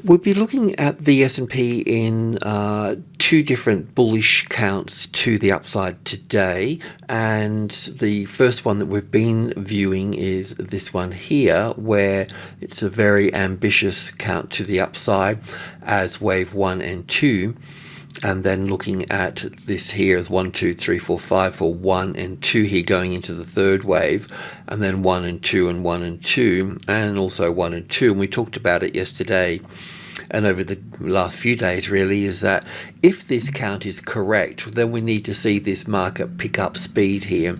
We'll be looking at the S&P in two different bullish counts to the upside today, and the first one that we've been viewing is this one here, where it's a very ambitious count to the upside as wave 1 and 2, and then looking at this here as 1, 2, 3, 4, 5 for 1 and 2 here going into the third wave, and then 1 and 2 and 1 and 2, and also 1 and 2, and we talked about it yesterday and over the last few days really, is that if this count is correct, then we need to see this market pick up speed here.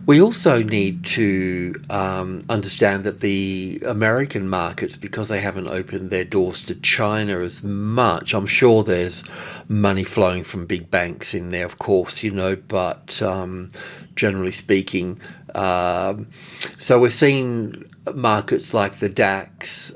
We also need to understand that the American markets, because they haven't opened their doors to China as much, I'm sure there's money flowing from big banks in there, of course, you know, but generally speaking, so we're seeing markets like the DAX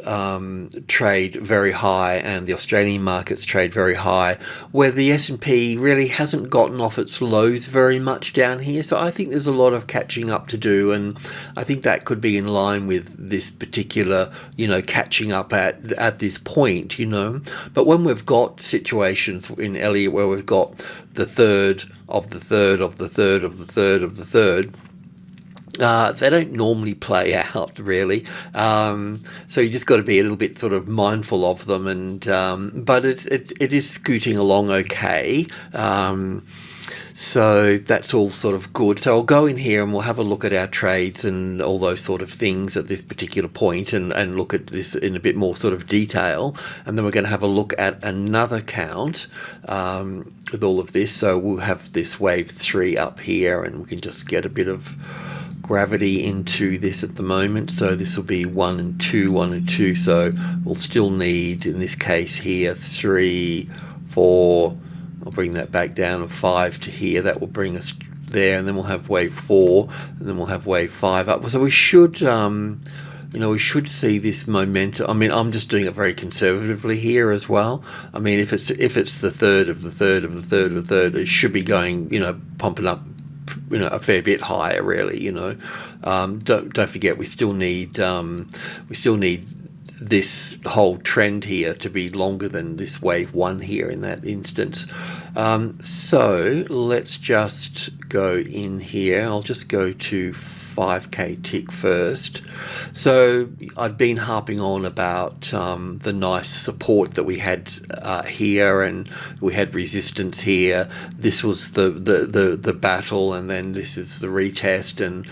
trade very high, and the Australian markets trade very high, where the S&P really hasn't gotten off its lows very much down here. So I think there's a lot of catching up to do, and I think that could be in line with this particular, you know, catching up at this point, you know. But when we've got situations in Elliott where we've got the third of the third of the third of the third of the third, they don't normally play out really, so you just got to be a little bit sort of mindful of them, and but it is scooting along okay, so that's all sort of good. So I'll go in here and we'll have a look at our trades and all those sort of things at this particular point, and look at this in a bit more sort of detail, and then we're going to have a look at another count with all of this. So we'll have this wave 3 up here, and we can just get a bit of gravity into this at the moment. So this will be 1 and 2, 1 and 2, so we'll still need, in this case here, 3, 4, I'll bring that back down, of 5 to here. That will bring us there, and then we'll have wave 4, and then we'll have wave 5 up. So we should you know, we should see this momentum. I mean, I'm just doing it very conservatively here as well. I mean, if it's the third of the third of the third of the third, it should be going, you know, pumping up, you know, a fair bit higher really, you know. Don't forget, we still need this whole trend here to be longer than this wave 1 here in that instance. So let's just go in here. I'll just go to 5k tick first. So I'd been harping on about the nice support that we had here, and we had resistance here. This was the battle, and then this is the retest, and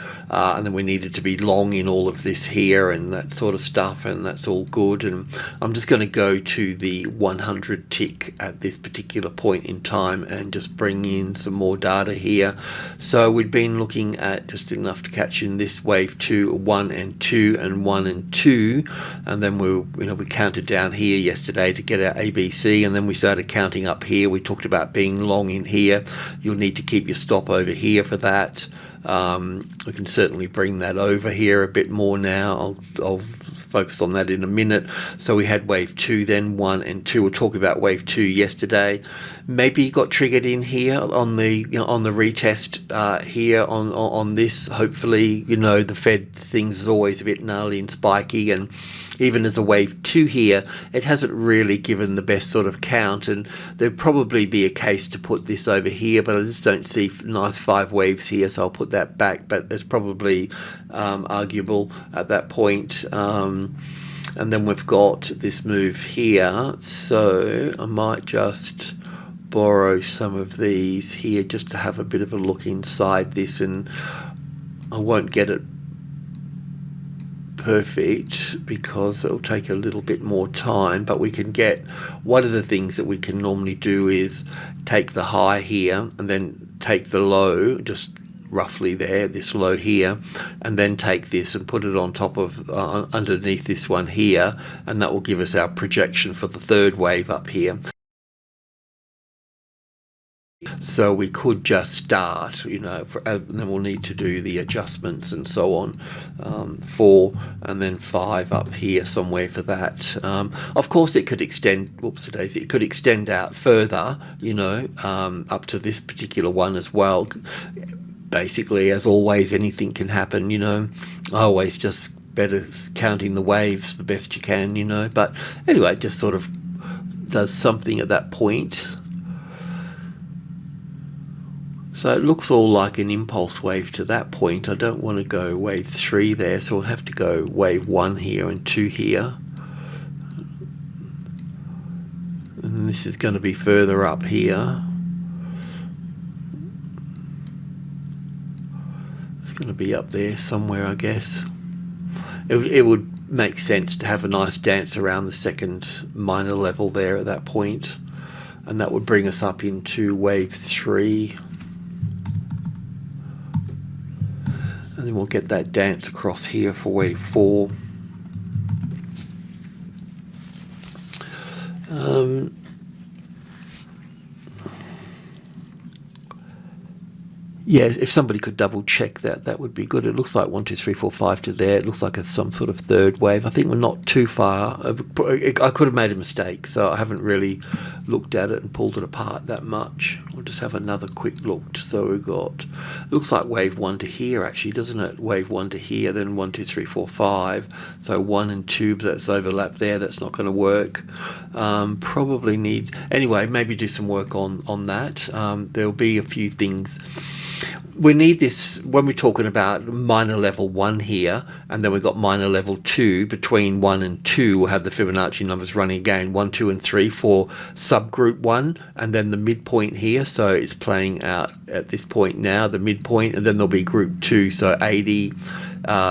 then we needed to be long in all of this here and that sort of stuff, and that's all good. And I'm just going to go to the 100 tick at this particular point in time and just bring in some more data here. So we'd been looking at just enough to catch in this wave 2, 1 and 2 and 1 and 2, and then we counted down here yesterday to get our ABC, and then we started counting up here. We talked about being long in here. You'll need to keep your stop over here for that. We can certainly bring that over here a bit more now. I'll focus on that in a minute. So we had wave 2, then 1 and 2. We'll talk about wave 2 yesterday. Maybe you got triggered in here on the, you know, on the retest here on this. Hopefully, you know, the Fed things is always a bit gnarly and spiky, and even as a wave 2 here, it hasn't really given the best sort of count, and there'd probably be a case to put this over here, but I just don't see nice 5 waves here, so I'll put that back, but it's probably arguable at that point. And then we've got this move here, so I might just borrow some of these here just to have a bit of a look inside this, and I won't get it perfect because it'll take a little bit more time, but we can get, one of the things that we can normally do is take the high here and then take the low, just roughly there, this low here, and then take this and put it on top of underneath this one here, and that will give us our projection for the third wave up here. So we could just start, you know, and then we'll need to do the adjustments and so on, 4 and then 5 up here somewhere for that. Of course it could extend, it could extend out further, you know, up to this particular one as well. Basically, as always, anything can happen, you know. I always just better counting the waves the best you can, you know. But anyway, it just sort of does something at that point. So it looks all like an impulse wave to that point. I don't want to go wave 3 there, so we'll have to go wave 1 here and 2 here. And this is going to be further up here. It's going to be up there somewhere, I guess. It would make sense to have a nice dance around the second minor level there at that point. And that would bring us up into wave 3. And then we'll get that dance across here for wave 4. Yeah, if somebody could double check that, that would be good. It looks like 1, 2, 3, 4, 5 to there. It looks like some sort of third wave. I think we're not too far. I could have made a mistake, so I haven't really looked at it and pulled it apart that much. We'll just have another quick look. So we've got, it looks like wave 1 to here actually, doesn't it? Wave 1 to here, then 1, 2, 3, 4, 5. So 1 and 2, that's overlap there. That's not going to work. Probably need, anyway, maybe do some work on that. There'll be a few things. We need this when we're talking about minor level 1 here, and then we've got minor level 2. Between 1 and 2 we'll have the Fibonacci numbers running again, 1, 2 and 3 for subgroup 1, and then the midpoint here. So it's playing out at this point now, the midpoint, and then there'll be group 2, so 80,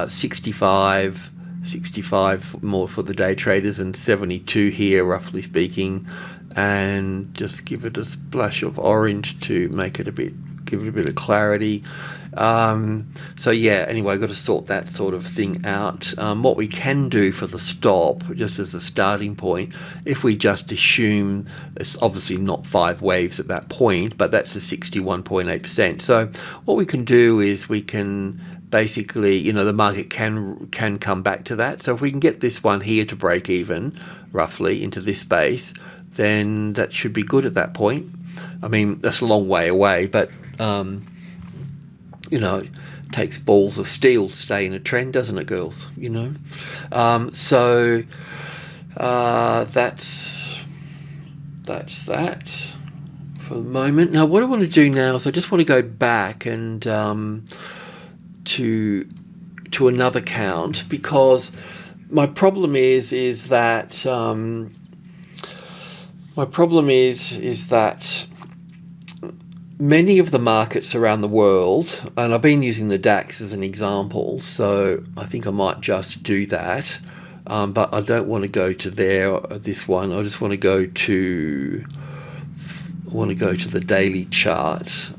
65 more for the day traders, and 72 here roughly speaking. And just give it a splash of orange to make it a bit, give it a bit of clarity. So yeah, anyway, I've got to sort that sort of thing out. What we can do for the stop, just as a starting point, if we just assume it's obviously not 5 waves at that point, but that's a 61.8%. So what we can do is we can basically, you know, the market can come back to that. So if we can get this one here to break even roughly into this space, then that should be good at that point. I mean, that's a long way away, but you know, it takes balls of steel to stay in a trend, doesn't it, girls? You know, so that's that for the moment. Now, what I want to do now is I just want to go back and to another count, because my problem is that many of the markets around the world, and I've been using the DAX as an example, so I think I might just do that, but I don't want to go to this one. I just want to go to the daily chart.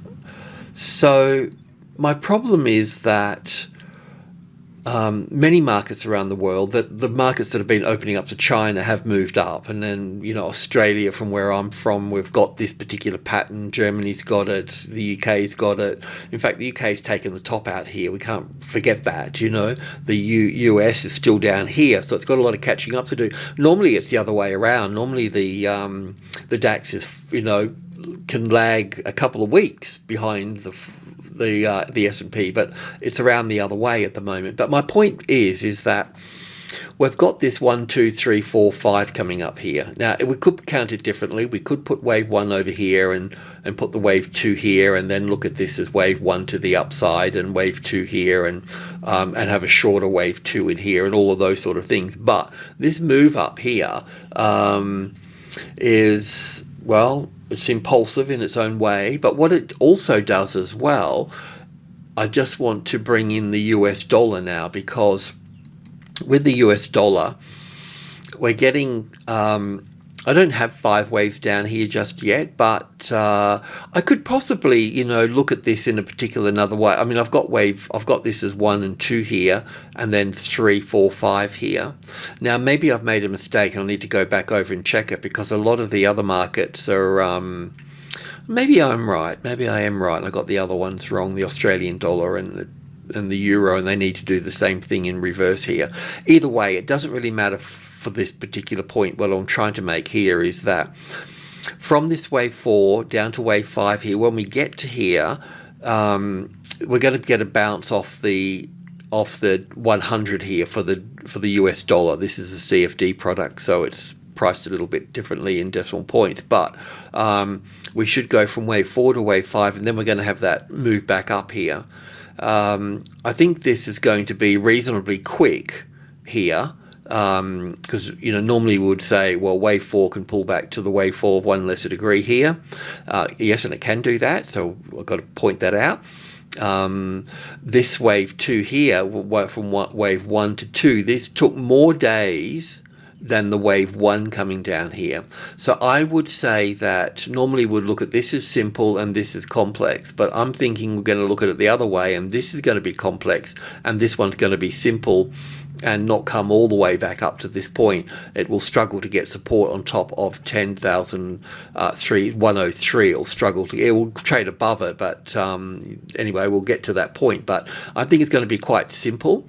So my problem is that many markets around the world, that the markets that have been opening up to China have moved up, and then, you know, Australia, from where I'm from, we've got this particular pattern. Germany's got it, the UK's got it. In fact, the UK's taken the top out here. We can't forget that, you know. The US is still down here, so it's got a lot of catching up to do. Normally it's the other way around. Normally the DAX is, you know, can lag a couple of weeks behind the S&P, but it's around the other way at the moment. But my point is that we've got this 1, 2, 3, 4, 5 coming up here. Now, we could count it differently. We could put wave 1 over here and put the wave 2 here, and then look at this as wave 1 to the upside and wave 2 here, and have a shorter wave 2 in here, and all of those sort of things. But this move up here is, well, it's impulsive in its own way, but what it also does as well, I just want to bring in the US dollar now, because with the US dollar, we're getting, I don't have 5 waves down here just yet, but I could possibly, you know, look at this in a particular another way. I mean, I've got this as 1 and 2 here, and then 3, 4, 5 here. Now, maybe I've made a mistake. I'll need to go back over and check it, because a lot of the other markets are, maybe I'm right. Maybe I am right. I got the other ones wrong, the Australian dollar and the euro, and they need to do the same thing in reverse here. Either way, it doesn't really matter for this particular point. What I'm trying to make here is that from this wave 4 down to wave 5 here, when we get to here, we're going to get a bounce off the off the 100 here for the US dollar. This is a CFD product, so it's priced a little bit differently in decimal points, but we should go from wave 4 to wave 5, and then we're going to have that move back up here. I think this is going to be reasonably quick here, because normally we would say, well, wave 4 can pull back to the wave 4 of 1 lesser degree here. Yes, and it can do that, so I've got to point that out. This wave 2 here, from wave 1 to 2, this took more days than the wave 1 coming down here. So I would say that normally we'd look at this as simple and this is complex, but I'm thinking we're going to look at it the other way, and this is going to be complex and this one's going to be simple and not come all the way back up to this point. It will struggle to get support on top of 10,103. It will trade above it, but anyway, we'll get to that point. But I think it's going to be quite simple.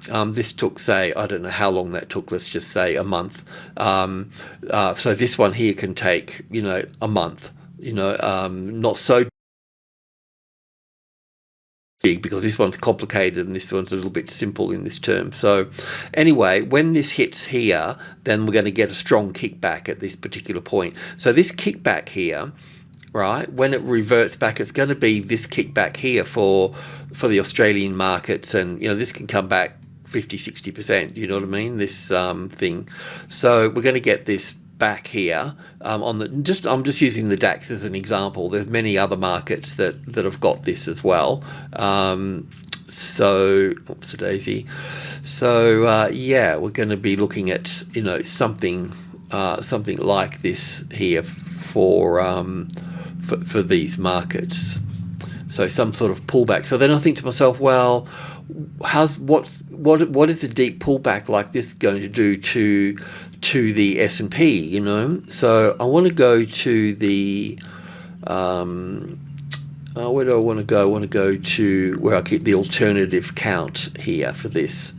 This took, say, I don't know how long that took, let's just say a month. So this one here can take, a month, not so big, because this one's complicated and this one's a little bit simple in this term. So anyway, when this hits here, then we're going to get a strong kickback at this particular point. So this kickback here, right, when it reverts back, it's going to be this kickback here for the Australian markets, and this can come back 50-60%, you know what I mean, this thing. So we're going to get this back here I'm just using the DAX as an example. There's many other markets that have got this as well. So oops a daisy. So yeah, we're going to be looking at something like this here for these markets. So some sort of pullback. So then I think to myself, well, what is a deep pullback like this going to do to the S&P? So I want to go to the where do I want to go? I want to go to where I keep the alternative count here for this.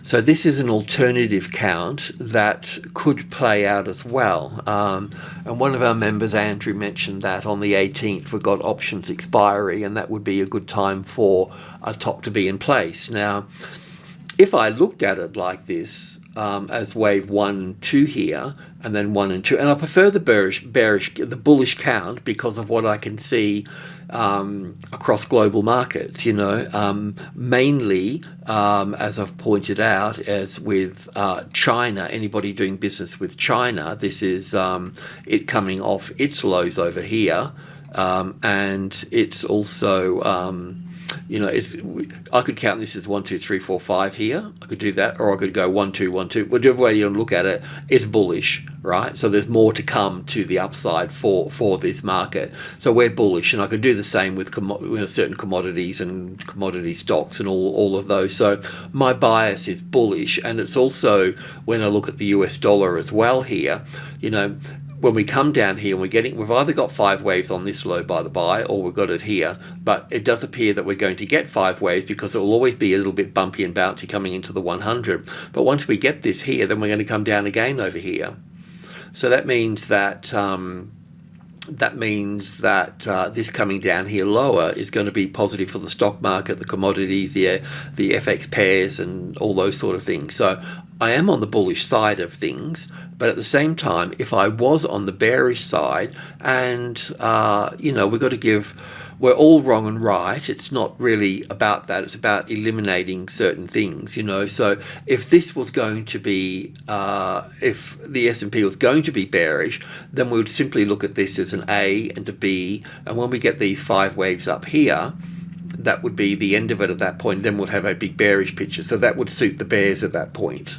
So this is an alternative count that could play out as well. And one of our members, Andrew, mentioned that on the 18th we've got options expiry, and that would be a good time for a top to be in place. Now, if I looked at it like this, as wave 1, 2 here, and then 1 and 2, and I prefer the the bullish count because of what I can see across global markets, mainly, as I've pointed out, as with China, anybody doing business with China, this is it coming off its lows over here, and it's also I could count this as 1, 2, 3, 4, 5 here. I could do that, or I could go 1, 2, 1, 2. Whatever way you look at it, it's bullish, right? So there's more to come to the upside for this market. So we're bullish, and I could do the same with certain commodities and commodity stocks and all of those. So my bias is bullish, and it's also when I look at the US dollar as well here, when we come down here and we've either got 5 waves on this low by the by, or we've got it here, but it does appear that we're going to get 5 waves because it will always be a little bit bumpy and bouncy coming into the 100. But once we get this here, then we're going to come down again over here. So that means that this coming down here lower is going to be positive for the stock market, the commodities, the FX pairs, and all those sort of things. So I am on the bullish side of things, but at the same time, if I was on the bearish side, and we've got to give, we're all wrong and right. It's not really about that. It's about eliminating certain things, So if this was going to be, if the S&P was going to be bearish, then we would simply look at this as an A and a B. And when we get these 5 waves up here, that would be the end of it at that point. Then we'll have a big bearish picture. So that would suit the bears at that point.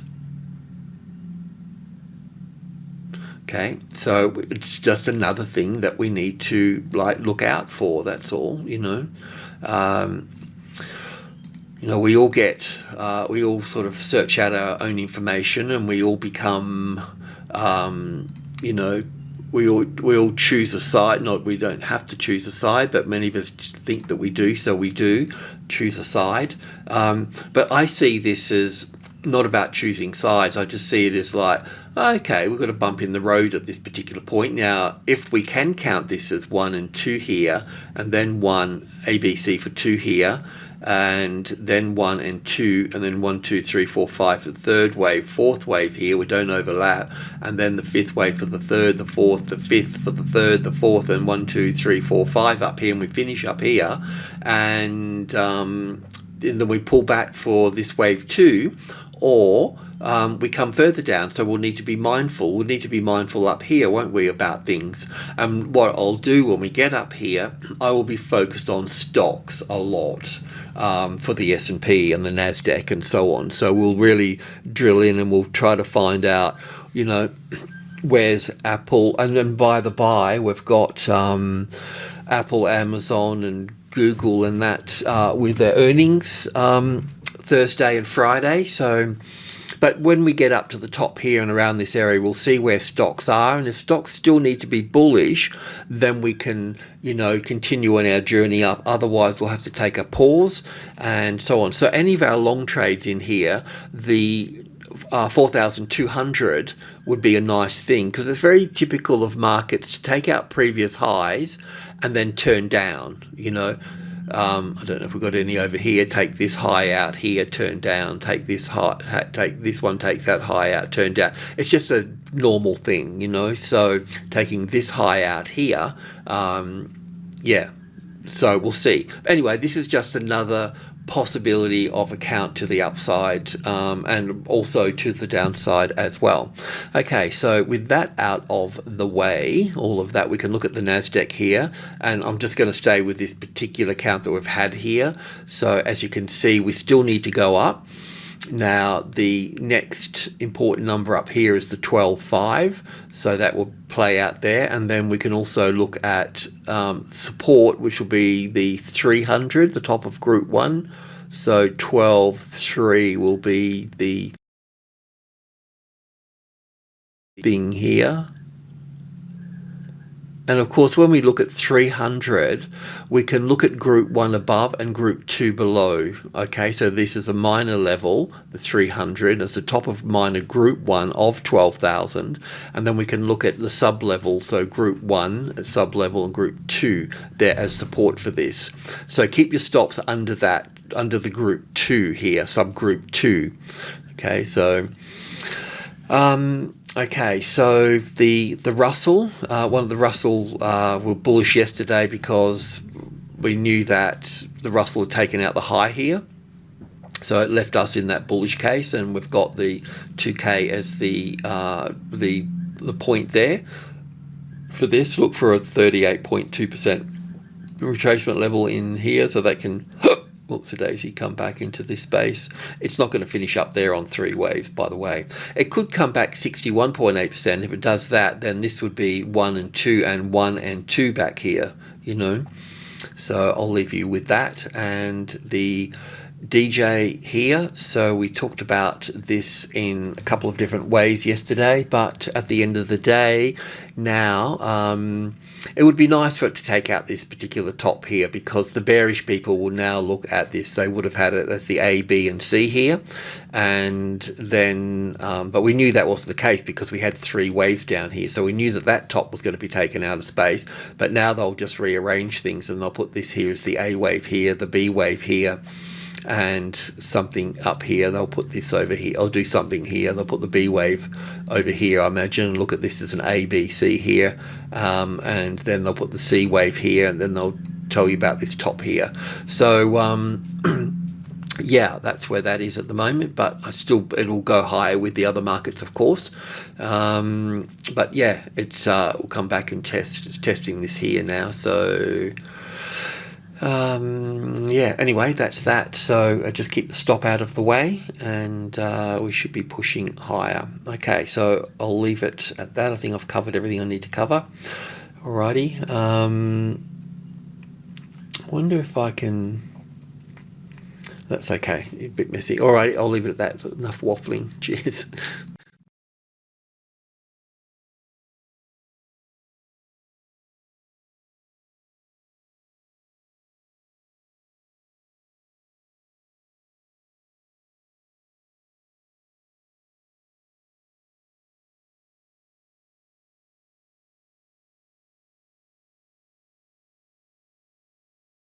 Okay, so it's just another thing that we need to look out for. That's all, we all get, we all sort of search out our own information, and we all become, we all choose a side. Not, we don't have to choose a side, but many of us think that we do, so we do choose a side. But I see this as not about choosing sides. I just see it as okay, we've got a bump in the road at this particular point. Now, if we can count this as 1 and 2 here, and then 1 ABC for 2 here, and then 1 and 2, and then 1, 2, 3, 4, 5 for the third wave, fourth wave here, we don't overlap, and then the fifth wave for the third, the fourth, the fifth for the third, the fourth, and 1, 2, 3, 4, 5 up here, and we finish up here, and then we pull back for this wave 2, or we come further down, so we'll need to be mindful. We'll need to be mindful up here, won't we, about things. And what I'll do when we get up here, I will be focused on stocks a lot, for the S&P and the NASDAQ and so on. So we'll really drill in and we'll try to find out, you know, where's Apple. And then by the by, we've got Apple, Amazon and Google and that with their earnings Thursday and Friday. So, but when we get up to the top here and around this area, we'll see where stocks are, and if stocks still need to be bullish, then we can, you know, continue on our journey up. Otherwise, we'll have to take a pause and so on. So any of our long trades in here, the 4,200 would be a nice thing, because it's very typical of markets to take out previous highs and then turn down, you know. I don't know if we've got any over here. Take this high out here, turn down. Take this high, take this one, takes that high out, turn down. It's just a normal thing, you know. So taking this high out here, yeah. So we'll see. Anyway, this is just another possibility of account to the upside, and also to the downside as well. Okay, so with that out of the way, all of that, we can look at the NASDAQ here, and I'm just going to stay with this particular count that we've had here. So as you can see, we still need to go up. Now the next important number up here is the 12.5, so that will play out there, and then we can also look at support, which will be the 300, the top of group 1. So 12.3 will be the thing here. And of course, when we look at 300, we can look at group 1 above and group 2 below. Okay, so this is a minor level, the 300, as the top of minor group 1 of 12,000. And then we can look at the sub-level, so group 1, sub-level, and group 2 there as support for this. So keep your stops under that, under the group 2 here, subgroup 2. Okay, so okay, so the Russell, one of the Russell were bullish yesterday because we knew that the Russell had taken out the high here. So it left us in that bullish case, and we've got the 2K as the point there for this. Look for a 38.2% retracement level in here, so they can whoopsie-daisy, come back into this space. It's not going to finish up there on 3 waves, by the way. It could come back 61.8%. If it does that, then this would be 1 and 2 and 1 and 2 back here, you know. So I'll leave you with that. And the DJ here, so we talked about this in a couple of different ways yesterday, but at the end of the day now, it would be nice for it to take out this particular top here, because the bearish people will now look at this. They would have had it as the A, B and C here, and then but we knew that wasn't the case because we had 3 waves down here, so we knew that that top was going to be taken out of space. But now they'll just rearrange things, and they'll put this here as the A wave here, the B wave here, and something up here. They'll put this over here. I'll do something here. They'll put the B wave over here, I imagine. Look at this as an A, B, C here, and then they'll put the C wave here, and then they'll tell you about this top here. So yeah, that's where that is at the moment, but it'll go higher with the other markets, of course. But yeah, we'll come back and it's testing this here now. So yeah, anyway, that's that. So just keep the stop out of the way, and we should be pushing higher. Okay, so I'll leave it at that. I think I've covered everything I need to cover. Alrighty. I wonder if I can... That's okay, a bit messy. Alright, I'll leave it at that. Enough waffling. Cheers.